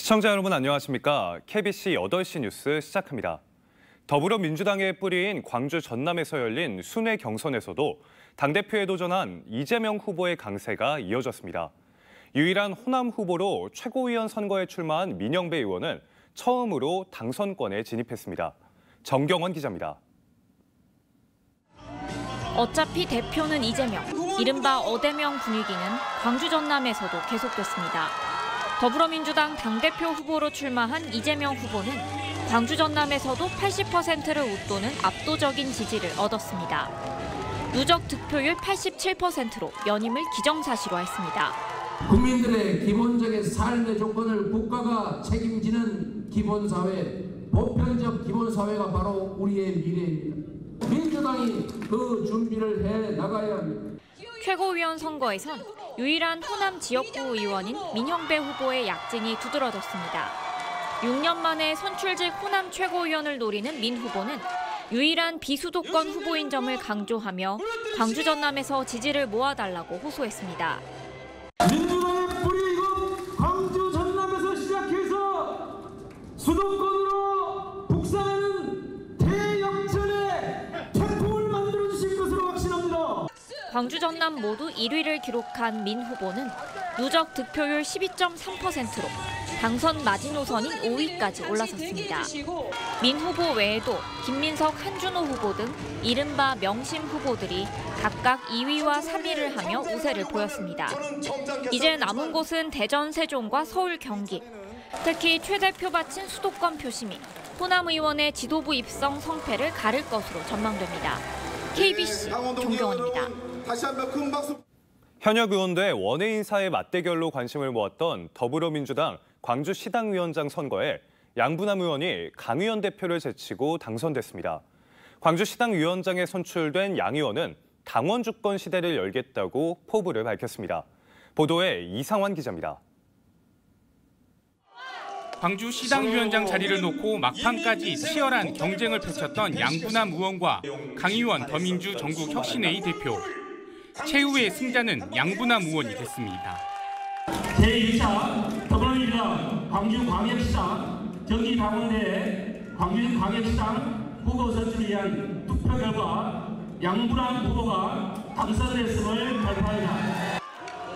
시청자 여러분 안녕하십니까? KBC 8시 뉴스 시작합니다. 더불어민주당의 뿌리인 광주 전남에서 열린 순회 경선에서도 당대표에 도전한 이재명 후보의 강세가 이어졌습니다. 유일한 호남 후보로 최고위원 선거에 출마한 민영배 의원은 처음으로 당선권에 진입했습니다. 정경원 기자입니다. 어차피 대표는 이재명, 이른바 어대명 분위기는 광주 전남에서도 계속됐습니다. 더불어민주당 당대표 후보로 출마한 이재명 후보는 광주 전남에서도 80%를 웃도는 압도적인 지지를 얻었습니다. 누적 득표율 87%로 연임을 기정사실화했습니다. 국민들의 기본적인 삶의 조건을 국가가 책임지는 기본사회, 보편적 기본사회가 바로 우리의 미래입니다. 민주당이 그 준비를 해 나가야 합니다. 최고위원 선거에선 유일한 호남 지역구 의원인 민형배 후보의 약진이 두드러졌습니다. 6년 만에 선출직 호남 최고위원을 노리는 민 후보는 유일한 비수도권 후보인 점을 강조하며 광주 전남에서 지지를 모아달라고 호소했습니다. 민주당의 뿌리 이곳 광주 전남에서 시작해서 수도권으로 북상하는 대역전의 태풍을 만들어주실 것으로 확신합니다. 광주 전남 모두 1위를 기록한 민 후보는 누적 득표율 12.3%로 당선 마지노선인 5위까지 올라섰습니다. 민 후보 외에도 김민석, 한준호 후보 등 이른바 명심 후보들이 각각 2위와 3위를 하며 우세를 보였습니다. 이제 남은 곳은 대전, 세종과 서울, 경기. 특히 최대 표밭인 수도권 표심이 호남 의원의 지도부 입성 성패를 가를 것으로 전망됩니다. KBC 정경원입니다. 현역 의원대 원외 인사의 맞대결로 관심을 모았던 더불어민주당 광주시당위원장 선거에 양부남 의원이 강 의원 대표를 제치고 당선됐습니다. 광주시당위원장에 선출된 양 의원은 당원 주권 시대를 열겠다고 포부를 밝혔습니다. 보도에 이상환 기자입니다. 광주시당위원장 자리를 놓고 막판까지 치열한 경쟁을 펼쳤던 양부남 의원과 강 의원 더민주 전국혁신회의 대표. 최후의 승자는 양부남 의원이 됐습니다. 제2차 더불어민주당 광주광역시장 정기당원대회 광주광역시장 후보 선출을 위한 투표 결과 양부남 후보가 당선됐음을 발표합니다.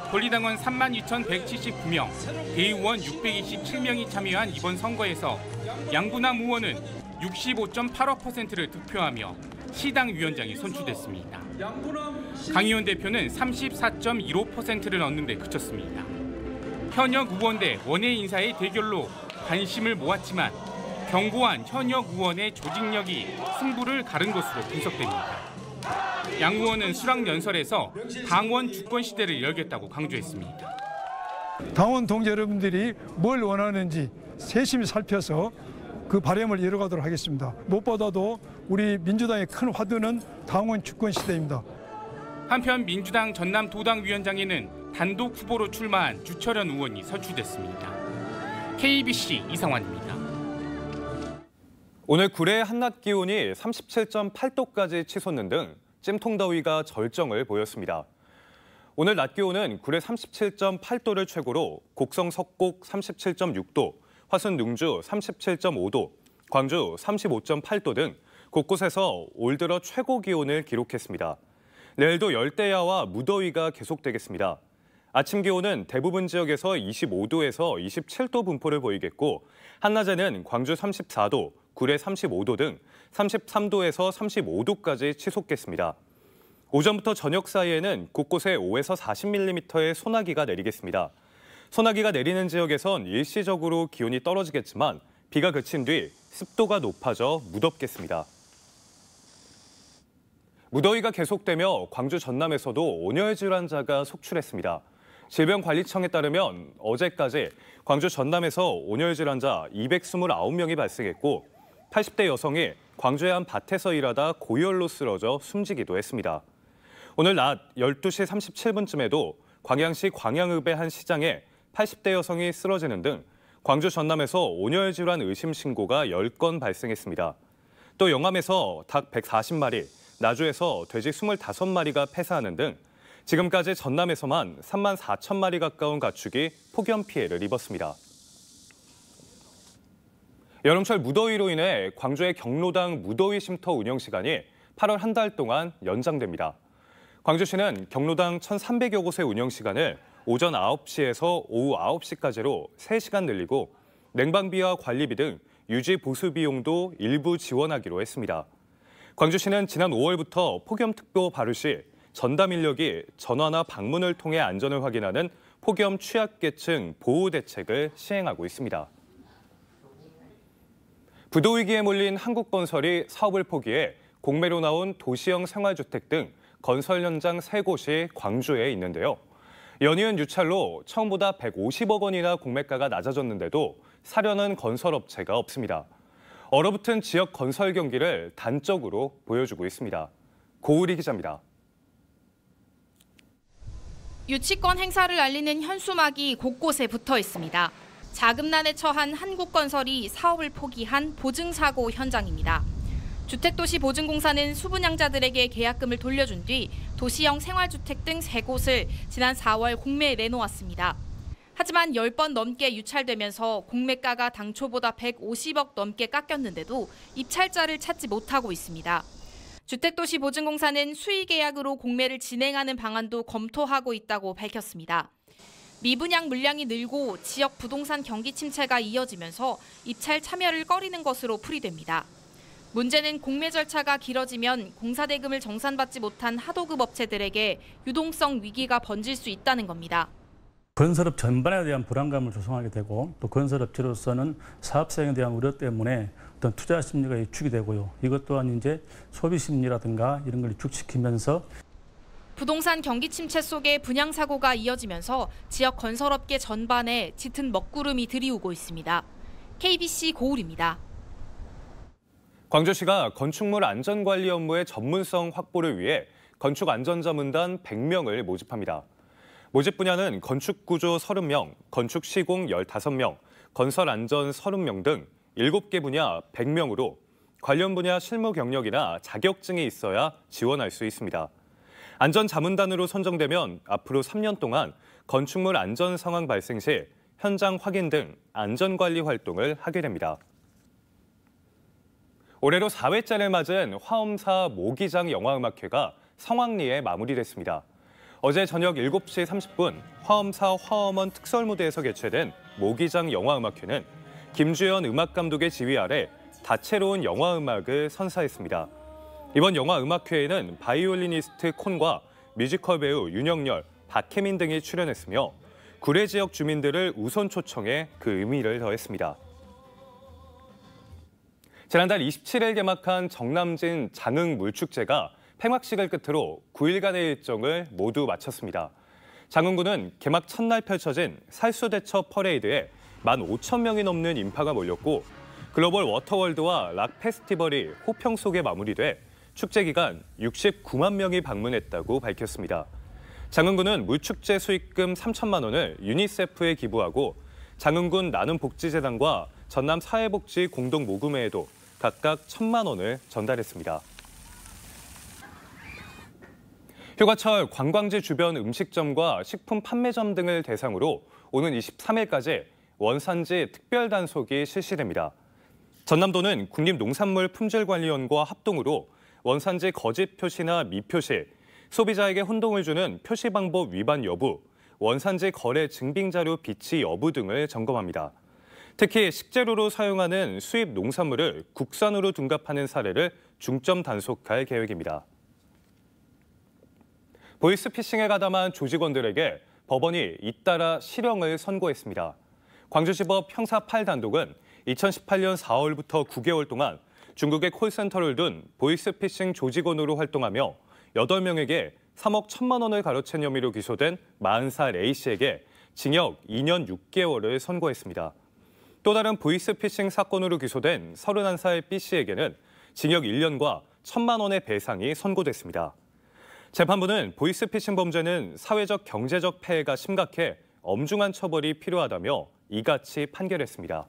권리당원 32,179명, 대의원 627명이 참여한 이번 선거에서 양부남 의원은 65.85%를 득표하며 시당위원장에 선출됐습니다. 강 의원 대표는 34.15%를 얻는 데 그쳤습니다. 현역 의원 대 원외 인사의 대결로 관심을 모았지만 견고한 현역 의원의 조직력이 승부를 가른 것으로 분석됩니다. 양 의원은 수락연설에서 당원 주권 시대를 열겠다고 강조했습니다. 당원 동지 여러분들이 뭘 원하는지 세심히 살펴서 그 바람을 이뤄가도록 하겠습니다. 무엇보다도 우리 민주당의 큰 화두는 당원 주권 시대입니다. 한편 민주당 전남 도당위원장에는 단독 후보로 출마한 주철현 의원이 선출됐습니다. KBC 이상환입니다. 오늘 구례의 한낮 기온이 37.8도까지 치솟는 등 찜통더위가 절정을 보였습니다. 오늘 낮 기온은 구례 37.8도를 최고로 곡성 석곡 37.6도, 화순 능주 37.5도, 광주 35.8도 등 곳곳에서 올 들어 최고 기온을 기록했습니다. 내일도 열대야와 무더위가 계속되겠습니다. 아침 기온은 대부분 지역에서 25도에서 27도 분포를 보이겠고 한낮에는 광주 34도, 구례 35도 등 33도에서 35도까지 치솟겠습니다. 오전부터 저녁 사이에는 곳곳에 5에서 40mm의 소나기가 내리겠습니다. 소나기가 내리는 지역에선 일시적으로 기온이 떨어지겠지만 비가 그친 뒤 습도가 높아져 무덥겠습니다. 무더위가 계속되며 광주 전남에서도 온열 질환자가 속출했습니다. 질병관리청에 따르면 어제까지 광주 전남에서 온열 질환자 229명이 발생했고 80대 여성이 광주의 한 밭에서 일하다 고열로 쓰러져 숨지기도 했습니다. 오늘 낮 12시 37분쯤에도 광양시 광양읍의 한 시장에 80대 여성이 쓰러지는 등 광주 전남에서 온열 질환 의심 신고가 10건 발생했습니다. 또 영암에서 닭 140마리, 나주에서 돼지 25마리가 폐사하는 등 지금까지 전남에서만 3만 4천 마리 가까운 가축이 폭염 피해를 입었습니다. 여름철 무더위로 인해 광주의 경로당 무더위 쉼터 운영 시간이 8월 한 달 동안 연장됩니다. 광주시는 경로당 1,300여 곳의 운영 시간을 오전 9시에서 오후 9시까지로 3시간 늘리고 냉방비와 관리비 등 유지 보수 비용도 일부 지원하기로 했습니다. 광주시는 지난 5월부터 폭염특보 발효 시 전담 인력이 전화나 방문을 통해 안전을 확인하는 폭염 취약계층 보호 대책을 시행하고 있습니다. 부도위기에 몰린 한국건설이 사업을 포기해 공매로 나온 도시형 생활주택 등 건설 현장 3곳이 광주에 있는데요. 연이은 유찰로 처음보다 150억 원이나 공매가가 낮아졌는데도 사려는 건설업체가 없습니다. 얼어붙은 지역 건설 경기를 단적으로 보여주고 있습니다. 고우리 기자입니다. 유치권 행사를 알리는 현수막이 곳곳에 붙어 있습니다. 자금난에 처한 한국건설이 사업을 포기한 보증사고 현장입니다. 주택도시보증공사는 수분양자들에게 계약금을 돌려준 뒤 도시형 생활주택 등 3곳을 지난 4월 공매에 내놓았습니다. 하지만 10번 넘게 유찰되면서 공매가가 당초보다 150억 넘게 깎였는데도 입찰자를 찾지 못하고 있습니다. 주택도시보증공사는 수의계약으로 공매를 진행하는 방안도 검토하고 있다고 밝혔습니다. 미분양 물량이 늘고 지역 부동산 경기 침체가 이어지면서 입찰 참여를 꺼리는 것으로 풀이됩니다. 문제는 공매 절차가 길어지면 공사 대금을 정산받지 못한 하도급 업체들에게 유동성 위기가 번질 수 있다는 겁니다. 건설업 전반에 대한 불안감을 조성하게 되고 또 건설업체로서는 사업 수행에 대한 우려 때문에 어떤 투자 심리가 위축이 되고요. 이것 또한 이제 소비 심리라든가 이런 걸 위축시키면서 부동산 경기 침체 속에 분양 사고가 이어지면서 지역 건설업계 전반에 짙은 먹구름이 들이우고 있습니다. KBC 고울입니다. 광주시가 건축물 안전관리 업무의 전문성 확보를 위해 건축안전자문단 100명을 모집합니다. 모집 분야는 건축구조 30명, 건축시공 15명, 건설안전 30명 등 7개 분야 100명으로 관련 분야 실무 경력이나 자격증이 있어야 지원할 수 있습니다. 안전자문단으로 선정되면 앞으로 3년 동안 건축물 안전 상황 발생 시 현장 확인 등 안전관리 활동을 하게 됩니다. 올해로 4회째를 맞은 화엄사 모기장 영화음악회가 성황리에 마무리됐습니다. 어제 저녁 7시 30분 화엄사 화엄원 특설무대에서 개최된 모기장 영화음악회는 김주현 음악감독의 지휘 아래 다채로운 영화음악을 선사했습니다. 이번 영화음악회에는 바이올리니스트 콘과 뮤지컬 배우 윤영열, 박혜민 등이 출연했으며 구례 지역 주민들을 우선 초청해 그 의미를 더했습니다. 지난달 27일 개막한 정남진 장흥 물축제가 팽막식을 끝으로 9일간의 일정을 모두 마쳤습니다. 장흥구는 개막 첫날 펼쳐진 살수대첩 퍼레이드에 15,000명이 넘는 인파가 몰렸고 글로벌 워터월드와 락 페스티벌이 호평 속에 마무리돼 축제 기간 69만 명이 방문했다고 밝혔습니다. 장흥구는 물축제 수익금 3천만 원을 유니세프에 기부하고 장흥군 나눔복지재단과 전남사회복지 공동모금회에도 각각 1,000만 원을 전달했습니다. 휴가철 관광지 주변 음식점과 식품 판매점 등을 대상으로 오는 23일까지 원산지 특별 단속이 실시됩니다. 전남도는 국립농산물품질관리원과 합동으로 원산지 거짓 표시나 미표시, 소비자에게 혼동을 주는 표시 방법 위반 여부, 원산지 거래 증빙 자료 비치 여부 등을 점검합니다. 특히 식재료로 사용하는 수입 농산물을 국산으로 둔갑하는 사례를 중점 단속할 계획입니다. 보이스피싱에 가담한 조직원들에게 법원이 잇따라 실형을 선고했습니다. 광주지법 형사 8단독은 2018년 4월부터 9개월 동안 중국의 콜센터를 둔 보이스피싱 조직원으로 활동하며 8명에게 3억 1천만 원을 가로챈 혐의로 기소된 40살 A씨에게 징역 2년 6개월을 선고했습니다. 또 다른 보이스피싱 사건으로 기소된 31살 B씨에게는 징역 1년과 1천만 원의 배상이 선고됐습니다. 재판부는 보이스피싱 범죄는 사회적 경제적 폐해가 심각해 엄중한 처벌이 필요하다며 이같이 판결했습니다.